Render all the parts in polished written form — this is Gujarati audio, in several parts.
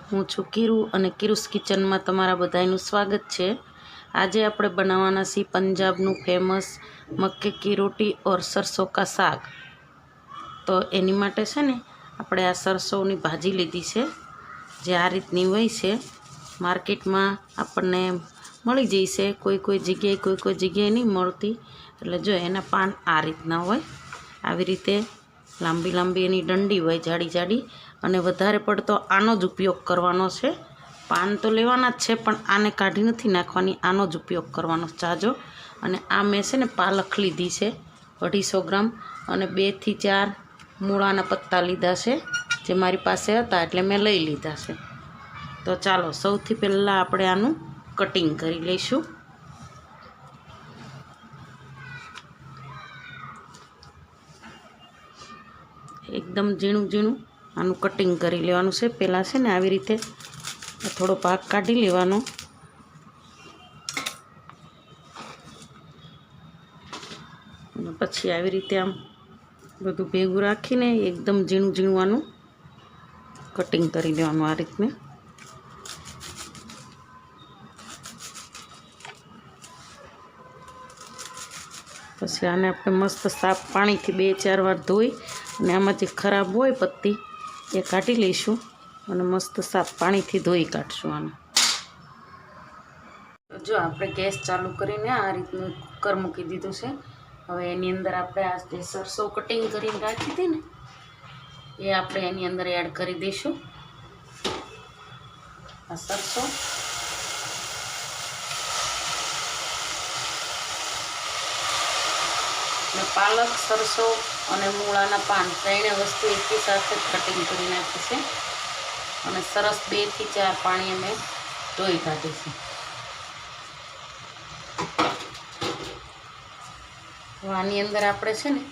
હું છું કિરુ અને કિરુસ કિચનમાં તમારા બધાનું સ્વાગત છે। આજે આપણે બનાવવાના છીએ પંજાબનું ફેમસ મક્કે કી રોટી ઓર સરસો કા શાક। તો એની માટે છે ને આપણે આ સરસોની ભાજી લીધી છે, જે આ રીતની હોય છે। માર્કેટમાં આપણને મળી જશે, કોઈ જગ્યાએ નહીં મળતી। એટલે જો એના પાન આ રીતના હોય, આવી રીતે લાંબી લાંબી એની ડંડી હોય, જાડી જાડી, અને વધારે પડતો આનો જ ઉપયોગ કરવાનો છે। પાન તો લેવાના જ છે, પણ આને કાઢી નથી નાખવાની, આનો જ ઉપયોગ કરવાનો જાજો। અને આ મેં છે ને પાલક લીધી છે 250 ગ્રામ, અને 2 થી 4 મૂળાના પત્તા લીધા છે, જે મારી પાસે હતા એટલે મેં લઈ લીધા છે। તો ચાલો સૌથી પહેલાં આપણે આનું કટિંગ કરી લઈશું। એકદમ ઝીણું ઝીણું આનું કટિંગ કરી લેવાનું છે। પહેલાં છે ને આવી રીતે થોડો ભાગ કાઢી લેવાનો, અને પછી આવી રીતે આમ બધું ભેગું રાખીને એકદમ ઝીણું ઝીણું આનું કટિંગ કરી લેવાનું આ રીતને। પછી આને આપણે મસ્ત સાફ પાણીથી 2-4 વાર ધોઈ અને આમાં જે ખરાબ હોય પત્તી એ કાઢી લઈશું, અને મસ્ત સાફ પાણીથી ધોઈ કાઢશું આને। જો આપણે ગેસ ચાલુ કરીને આ રીતનું કુકર મૂકી દીધું છે। હવે એની અંદર આપણે આ જે સરસો કટિંગ કરીને રાખી હતી ને એ આપણે એની અંદર એડ કરી દઈશું। આ સરસો ને પાલક, સરસો અને મૂળાના પાન ત્રણેય વસ્તુ એકી સાથે કટિંગ કરી નાખી છે, અને સરસ 2 થી 4 પાણી અમે ધોઈ કાઢીશું। આની અંદર આપણે છે ને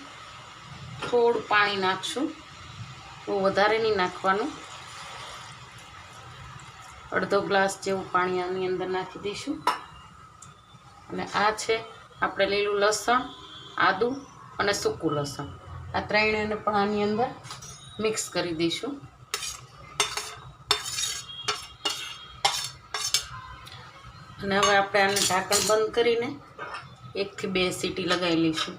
થોડું પાણી નાખશું, બહુ વધારે નહીં નાખવાનું, અડધો ગ્લાસ જેવું પાણી આની અંદર નાખી દઈશું। અને આ છે આપણે લીલું લસણ, આદું અને સૂકું લસણ, આ ત્રણેયને પણ આની અંદર મિક્સ કરી દઈશું। અને હવે આપણે આને ઢાંકણ બંધ કરીને 1 થી 2 સીટી લગાવી લઈશું।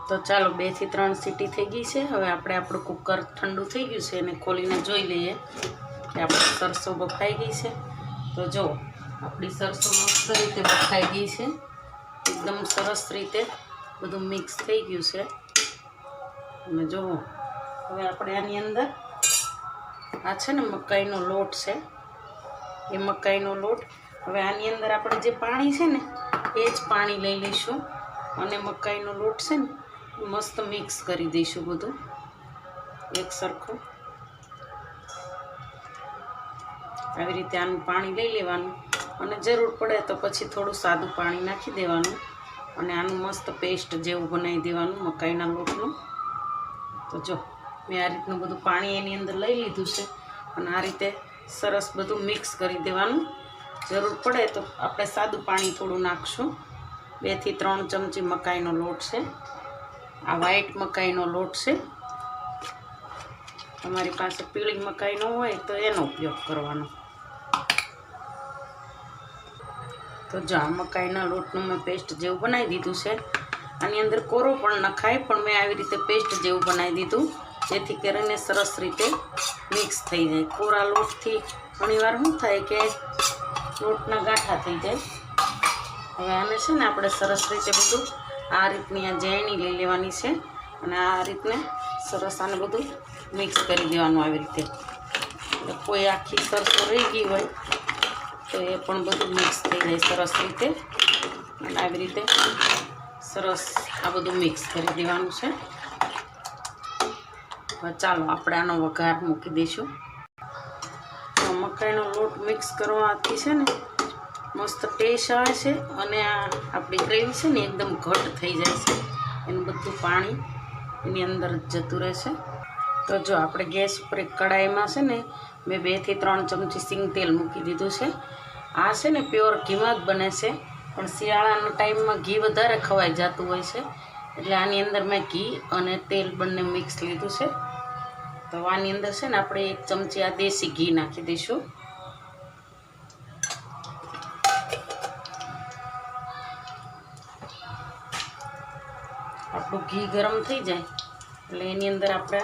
તો ચાલો 2 થી 3 સીટી થઈ ગઈ છે। હવે આપણે આપણું કુકર ઠંડુ થઈ ગયું છે, એને ખોલીને જોઈ લઈએ કે આપણી સરસો બફાઈ ગઈ છે। તો જો આપણી સરસો મસ્ત રીતે બફાઈ ગઈ છે, એકદમ સરસ રીતે બધું મિક્સ થઈ ગયું છે। અને જુઓ હવે આપણે આની અંદર આ છે ને મકાઈનો લોટ છે, એ મકાઈનો લોટ હવે આની અંદર આપણે જે પાણી છે ને એ જ પાણી લઈ લઈશું, અને મકાઈનો લોટ છે ને મસ્ત મિક્સ કરી દઈશું બધું એક સરખું। આવી રીતે આનું પાણી લઈ લેવાનું, અને જરૂર પડે તો પછી થોડું સાદું પાણી નાખી દેવાનું, અને આનું મસ્ત પેસ્ટ જેવું બનાવી દેવાનું મકાઈના લોટનું। તો જો મેં આ રીતનું બધું પાણી એની અંદર લઈ લીધું છે, અને આ રીતે સરસ બધું મિક્સ કરી દેવાનું। જરૂર પડે તો આપણે સાદું પાણી થોડું નાખશું। 2 થી 3 ચમચી મકાઈનો લોટ છે, આ વ્હાઈટ મકાઈનો લોટ છે। તમારી પાસે પીળી મકાઈનો હોય તો એનો ઉપયોગ કરવાનો। તો જો આ મકાઈના લોટનું મેં પેસ્ટ જેવું બનાવી દીધું છે। આની અંદર કોરો પણ નખાય, પણ મેં આવી રીતે પેસ્ટ જેવું બનાવી દીધું, જેથી કરીને સરસ રીતે મિક્સ થઈ જાય। કોરા લોટથી ઘણીવાર શું થાય કે લોટના ગાંઠા થઈ જાય। હવે આને છે ને આપણે સરસ રીતે બધું આ રીતની આ ઝેણી લઈ લેવાની છે, અને આ રીતને સરસ આને બધું મિક્સ કરી દેવાનું આવી રીતે। એટલે કોઈ આખી સરસો રહી ગઈ હોય તો એ પણ બધું મિક્સ થઈ જાય સરસ રીતે, અને આવી રીતે સરસ આ બધું મિક્સ કરી દેવાનું છે। હવે ચાલો આપણે આનો વઘાર મૂકી દઈશું। મકાઈનો લોટ મિક્સ કરવાથી છે ને મસ્ત ટેસ્ટ આવે છે, અને આ આપણી ગ્રેવી છે ને એકદમ ઘટ થઈ જાય છે, એનું બધું પાણી એની અંદર જતું રહેશે। તો જો આપણે ગેસ ઉપર એક કડાઈમાં છે ને મેં 2 થી 3 ચમચી સિંગ તેલ મૂકી દીધું છે। આ છે ને પ્યોર ઘીમાં જ બને છે, પણ શિયાળાના ટાઈમમાં ઘી વધારે ખવાઈ જતું હોય છે, એટલે આની અંદર મેં ઘી અને તેલ બંને મિક્સ લીધું છે. તો આની અંદર છે ને આપણે 1 ચમચી આ દેશી ઘી નાખી દઈશું. આપણું ઘી ગરમ થઈ જાય એટલે એની અંદર આપણે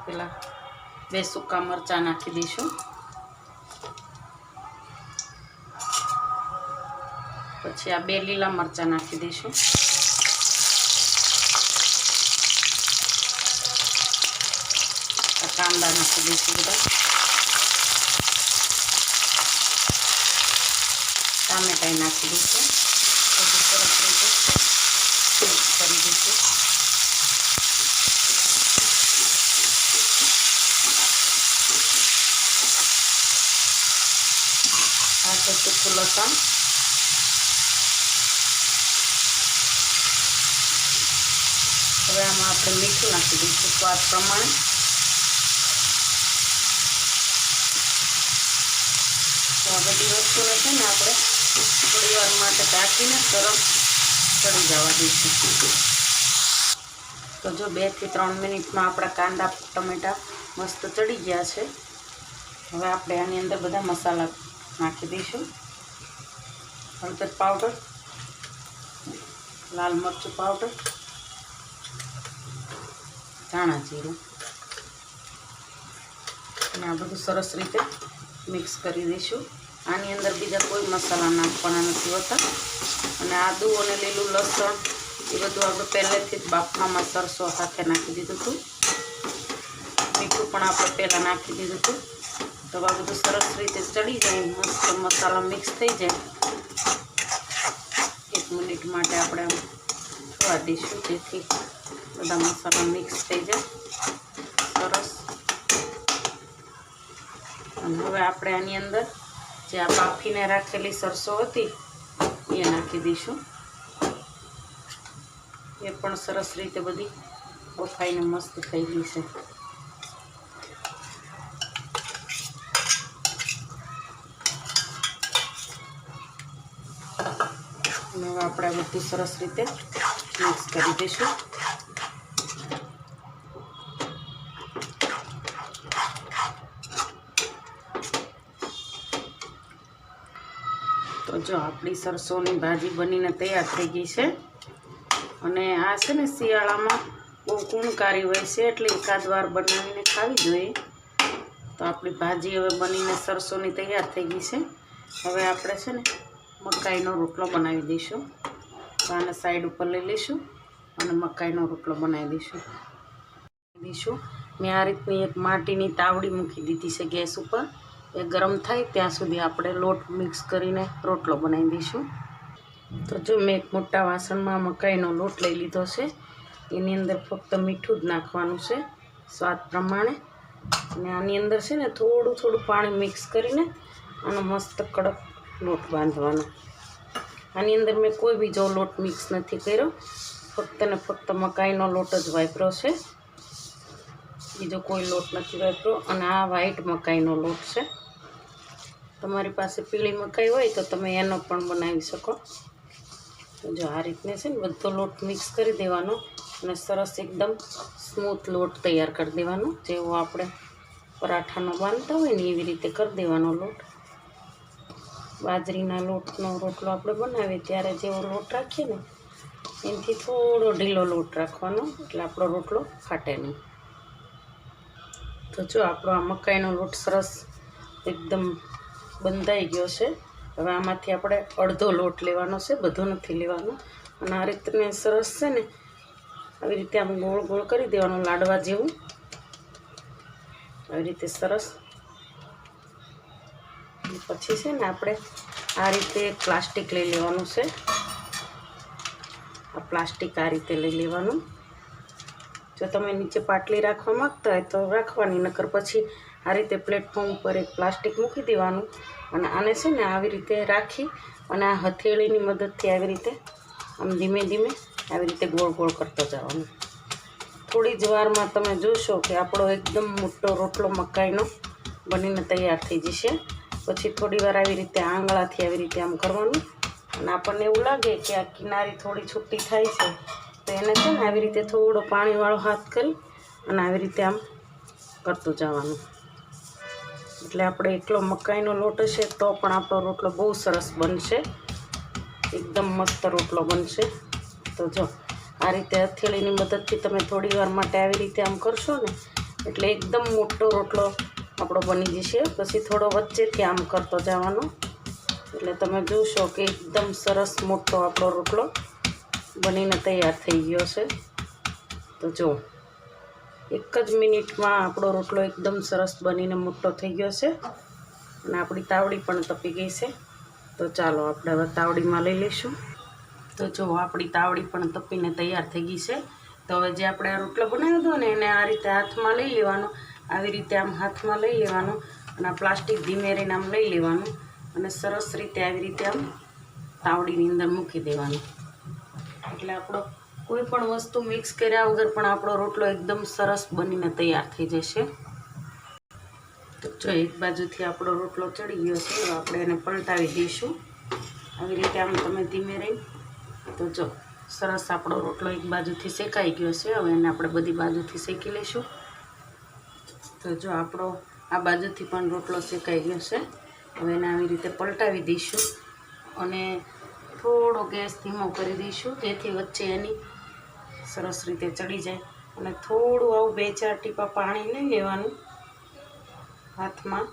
પેલા 2 સૂકા મરચાં નાખી દઈશું. પછી આ 2 લીલા મરચાં નાખી દઈશું. આ કાંદા નાખી દઈશું બધા. ટામેટાઈ નાખી દઈશું. બધું સરસ રીતે મિક્સ કરી દઈશું. આ છે સૂકું લસણ. હવે આમાં આપણે મીઠું નાખી દઈશું સ્વાદ પ્રમાણે. તો આ બધી વસ્તુને છે ને આપણે થોડી વાર માટે ઢાંકીને સરસ ચડી જવા દઈશું. તો જો 2 થી 3 મિનિટમાં આપણા કાંદા ટમેટા મસ્ત ચડી ગયા છે. હવે આપણે આની અંદર બધા મસાલા નાખી દઈશું. હળદર પાવડર, લાલ મરચું પાવડર, ધાણા જીરું, અને આ બધું સરસ રીતે મિક્સ કરી દઈશું. આની અંદર બીજા કોઈ મસાલા નાખવાના નથી હોતા. અને આદુ અને લીલું લસણ એ બધું આપણે પહેલેથી જ બાફવામાં સરસો સાથે નાખી દીધું હતું. મીઠું પણ આપણે પહેલાં નાખી દીધું હતું. તો આ બધું સરસ રીતે ચડી જાય, મસ્ત મસાલા મિક્સ થઈ જાય. 1 મિનિટ માટે આપણે થવા દઈશું, જેથી બધા મસાલા મિક્સ થઈ જાય સરસ. અને હવે આપણે આની અંદર જે આ બાફીને રાખેલી સરસો હતી એ નાખી દઈશું. એ પણ સરસ રીતે બધી બફાઈને મસ્ત થઈ ગઈ છે. અને હવે આપણે બધું સરસ રીતે મિક્સ કરી દઈશું. તો જો આપણી સરસોની ભાજી બનીને તૈયાર થઈ ગઈ છે. અને આ છે ને શિયાળામાં બહુ ગુણકારી હોય છે, એટલે એકાદ વાર બનાવીને ખાવી જોઈએ. તો આપણી ભાજી હવે બનીને સરસોની તૈયાર થઈ ગઈ છે. હવે આપણે છે ને મકાઈનો રોટલો બનાવી દઈશું. તો આને સાઈડ ઉપર લઈ લઈશું અને મકાઈનો રોટલો બનાવી દઈશું. મેં આ રીતની એક માટીની તાવડી મૂકી દીધી છે ગેસ ઉપર. એ ગરમ થાય ત્યાં સુધી આપણે લોટ મિક્સ કરીને રોટલો બનાવી દઈશું. તો જો મેં એક મોટા વાસણમાં મકાઈનો લોટ લઈ લીધો છે. એની અંદર ફક્ત મીઠું જ નાખવાનું છે સ્વાદ પ્રમાણે. અને આની અંદર છે ને થોડું પાણી મિક્સ કરીને આનો મસ્ત કડક લોટ બાંધવાનો. આની અંદર મેં કોઈ બીજો લોટ મિક્સ નથી કર્યો, ફક્ત ને ફક્ત મકાઈનો લોટ જ વાપર્યો છે, બીજો કોઈ લોટ નથી વાપર્યો. અને આ વ્હાઈટ મકાઈનો લોટ છે. તમારી પાસે પીળી મકાઈ હોય તો તમે એનો પણ બનાવી શકો. જો આ રીતને છે ને બધો લોટ મિક્સ કરી દેવાનો અને સરસ એકદમ સ્મૂથ લોટ તૈયાર કરી દેવાનો. જેવો આપણે પરાઠાનો બાંધતા હોય ને એવી રીતે કરી દેવાનો લોટ. બાજરીના લોટનો રોટલો આપણે બનાવીએ ત્યારે જેવો લોટ રાખીએ ને એનાથી થોડો ઢીલો લોટ રાખવાનો, એટલે આપણો રોટલો ફાટે નહીં. તો જો આપણો આ મકાઈનો લોટ સરસ એકદમ બંધાઈ ગયો છે. હવે આમાંથી આપણે અડધો લોટ લેવાનો છે, બધો નથી લેવાનો. અને આ રીતને સરસ છે ને આવી રીતે આમ ગોળ ગોળ કરી દેવાનું, લાડવા જેવું. આવી રીતે સરસ. પછી છે ને આપણે આ રીતે પ્લાસ્ટિક લઈ લેવાનું છે. આ પ્લાસ્ટિક આ રીતે લઈ લેવાનું. જો તમે નીચે પાટલી રાખવા માગતા હોય તો રાખવાની, નકર પછી આ રીતે પ્લેટફોર્મ ઉપર એક પ્લાસ્ટિક મૂકી દેવાનું. અને આને છે ને આવી રીતે રાખી અને આ હથેળીની મદદથી આવી રીતે આમ ધીમે ધીમે આવી રીતે ગોળ ગોળ કરતો જવાનું. થોડી જ વારમાં તમે જોશો કે આપણો એકદમ મોટો રોટલો મકાઈનો બનીને તૈયાર થઈ જશે. પછી થોડી વાર આવી રીતે આંગળાથી આવી રીતે આમ કરવાનું અને આપણને એવું લાગે કે આ કિનારી થોડી છૂટી થાય છે તો એને છે ને આવી રીતે થોડો પાણીવાળો હાથ કરી અને આવી રીતે આમ કરતું જવાનું. એટલે આપણે એકલો મકાઈનો લોટ હશે તો પણ આપણો રોટલો બહુ સરસ બનશે, એકદમ મસ્ત રોટલો બનશે. તો જો આ રીતે હથેળીની મદદથી તમે થોડી વાર માટે આવી રીતે આમ કરશો ને એટલે એકદમ મોટો રોટલો આપણો બની જશે. પછી થોડો વચ્ચેથી આમ કરતો જવાનો એટલે તમે જોશો કે એકદમ સરસ મોટો આપણો રોટલો બનીને તૈયાર થઈ ગયો છે. તો જો એક જ મિનિટમાં આપણો રોટલો એકદમ સરસ બનીને મોટો થઈ ગયો છે અને આપણી તાવડી પણ તપી ગઈ છે. તો ચાલો આપણે હવે તાવડીમાં લઈ લઈશું. તો જો આપણી તાવડી પણ તપીને તૈયાર થઈ ગઈ છે. તો હવે જે આપણે આ રોટલો બનાવ્યો હતો ને એને આ રીતે હાથમાં લઈ લેવાનો, આવી રીતે આમ હાથમાં લઈ લેવાનું અને આ પ્લાસ્ટિક ધીમેરીને આમ લઈ લેવાનું અને સરસ રીતે આવી રીતે આમ તાવડીની અંદર મૂકી દેવાનું. એટલે આપણો કોઈ પણ વસ્તુ મિક્સ કર્યા વગર પણ આપણો રોટલો એકદમ સરસ બનીને તૈયાર થઈ જશે. તો જો એક બાજુથી આપણો રોટલો ચડી ગયો છે તો આપણે એને પલટાવી દઈશું આવી રીતે આમ તમે ધીમે રહી. તો જો સરસ આપણો રોટલો એક બાજુથી શેકાઈ ગયો છે. હવે એને આપણે બધી બાજુથી શેકી લઈશું. તો જો આપણો આ બાજુથી પણ રોટલો શેકાઈ ગયો છે. હવે એને આવી રીતે પલટાવી દઈશું અને થોડો ગેસ ધીમો કરી દઈશું જેથી વચ્ચે એની સરસ રીતે ચડી જાય. અને થોડું આવું 2-4 ટીપા પાણી લઈ લેવાનું હાથમાં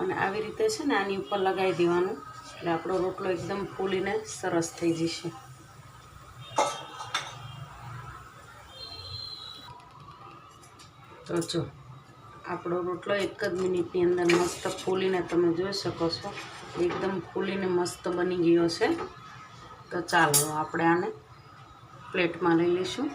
અને આવી રીતે છે ને આની ઉપર લગાવી દેવાનું એટલે આપણો રોટલો એકદમ ફૂલીને સરસ થઈ જશે. તો જો આપણો રોટલો એક જ મિનિટની અંદર મસ્ત ફૂલીને તમે જોઈ શકો છો એકદમ ફૂલીને મસ્ત બની ગયો છે. તો ચાલો આપણે આને પ્લેટમાં લઈ લઈશું.